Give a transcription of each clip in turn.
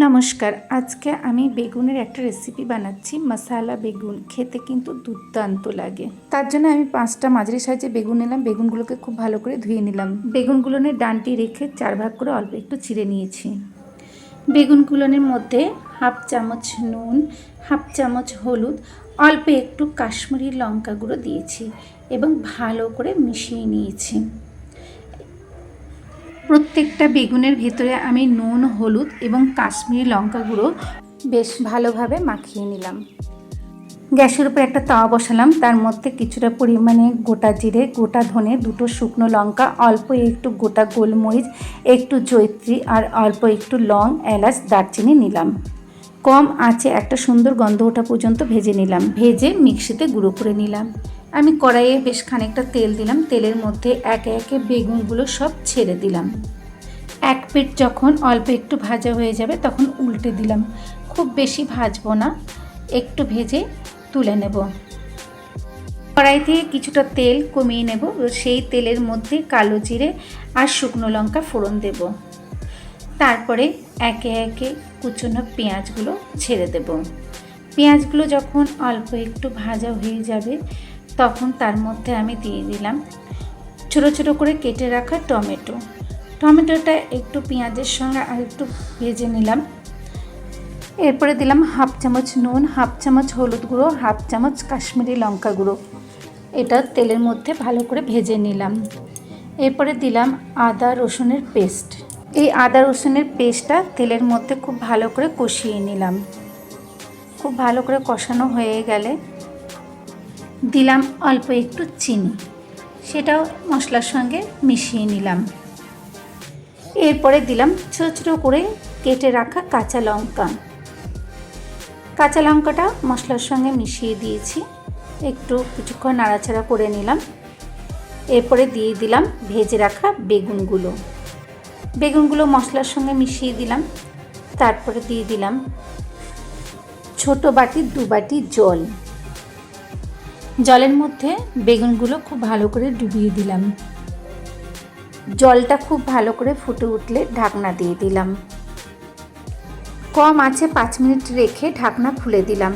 নমস্কার। আজকে আমি বেগুনের একটা রেসিপি বানাচ্ছি, মশালা বেগুন। খেতে কিন্তু দুর্দান্ত লাগে। তার জন্য আমি 5টা মাঝারি সাইজে বেগুন নিলাম। বেগুনগুলোকে খুব ভালো করে ধুয়ে নিলাম। বেগুনগুলোনের ডানটি রেখে 4 ভাগ করে অল্প একটু চিড়ে নিয়েছি। বেগুনগুলোনের মধ্যে হাফ চামচ নুন, হাফ চামচ হলুদ, অল্প একটু কাশ্মীরি লঙ্কা গুঁড়ো দিয়েছি এবং ভালো করে মিশিয়ে নিয়েছি। প্রত্যেকটা বেগুনের ভিতরে আমি নুন, হলুদ এবং কাশ্মীরি লঙ্কা গুঁড়ো বেশ ভালোভাবে মাখিয়ে নিলাম। গ্যাসের উপর একটা তাওয়া বসালাম। তার মধ্যে কিছুটা পরিমাণে গোটা জিরে, গোটা ধনে, 2টো শুকনো লঙ্কা, অল্প একটু গোটা গোলমরিচ, একটু জয়িত্রী আর অল্প একটু লং, এলাচ, দারচিনি নিলাম। কম আঁচে একটা সুন্দর গন্ধ ওঠা পর্যন্ত ভেজে নিলাম। ভেজে মিক্সিতে গুঁড়ো করে নিলাম। আমি কড়াইয়ে বেশ খানিকটা তেল দিলাম। তেলের মধ্যে একে একে বেগুনগুলো সব ছেড়ে দিলাম। এক পিঠ যখন অল্প একটু ভাজা হয়ে যাবে তখন উল্টে দিলাম। খুব বেশি ভাজবো না, একটু ভেজে তুলে নেব। কড়াই থেকে কিছুটা তেল কমিয়ে নেব। সেই তেলের মধ্যে কালো জিরে আর শুকনো লঙ্কা ফোড়ন দেব। তারপরে একে একে কুচনো পেঁয়াজগুলো ছেড়ে দেব। পেঁয়াজগুলো যখন অল্প একটু ভাজা হয়ে যাবে তখন তার মধ্যে আমি দিয়ে দিলাম ছোটো ছোটো করে কেটে রাখা টমেটো। টমেটোটা একটু পেঁয়াজের সঙ্গে আর একটু ভেজে নিলাম। এরপরে দিলাম হাফ চামচ নুন, হাফ চামচ হলুদ গুঁড়ো, হাফ চামচ কাশ্মীরি লঙ্কা গুঁড়ো। এটা তেলের মধ্যে ভালো করে ভেজে নিলাম। এরপরে দিলাম আদা রসুনের পেস্ট। এই আদা রসুনের পেস্টটা তেলের মধ্যে খুব ভালো করে কষিয়ে নিলাম। খুব ভালো করে কষানো হয়ে গেলে দিলাম অল্প একটু চিনি, সেটাও মশলার সঙ্গে মিশিয়ে নিলাম। এরপরে দিলাম ছোটো ছোটো করে কেটে রাখা কাঁচা লঙ্কা। কাঁচা লঙ্কাটা মশলার সঙ্গে মিশিয়ে দিয়েছি। একটু কিছুক্ষণ নাড়াচাড়া করে নিলাম। এরপরে দিয়ে দিলাম ভেজে রাখা বেগুনগুলো। বেগুনগুলো মশলার সঙ্গে মিশিয়ে দিলাম। তারপরে দিয়ে দিলাম ছোটো বাটির 2 বাটি জল। জলের মধ্যে বেগুনগুলো খুব ভালো করে ডুবিয়ে দিলাম। জলটা খুব ভালো করে ফুটে উঠলে ঢাকনা দিয়ে দিলাম। কম আঁচে 5 মিনিট রেখে ঢাকনা খুলে দিলাম।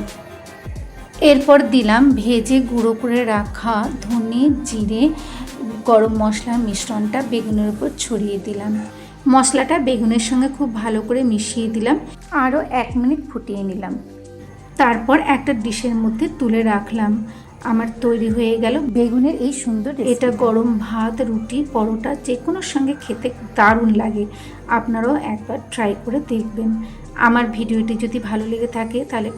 এরপর দিলাম ভেজে গুঁড়ো করে রাখা ধনে, জিরে, গরম মশলার মিশ্রণটা বেগুনের উপর ছড়িয়ে দিলাম। মশলাটা বেগুনের সঙ্গে খুব ভালো করে মিশিয়ে দিলাম। আরও 1 মিনিট ফুটিয়ে নিলাম। তারপর একটা ডিশের মধ্যে তুলে রাখলাম। আমার তৈরি হয়ে গেল বেগুনের এই সুন্দর রেসিপি। এটা গরম ভাত, রুটি, পরোটা যে কোনো সঙ্গে খেতে দারুণ লাগে। আপনারাও একবার ট্রাই করে দেখবেন। আমার ভিডিওটি যদি ভালো লেগে থাকে তাহলে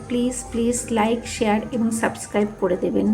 প্লিজ লাইক, শেয়ার এবং সাবস্ক্রাইব করে দেবেন।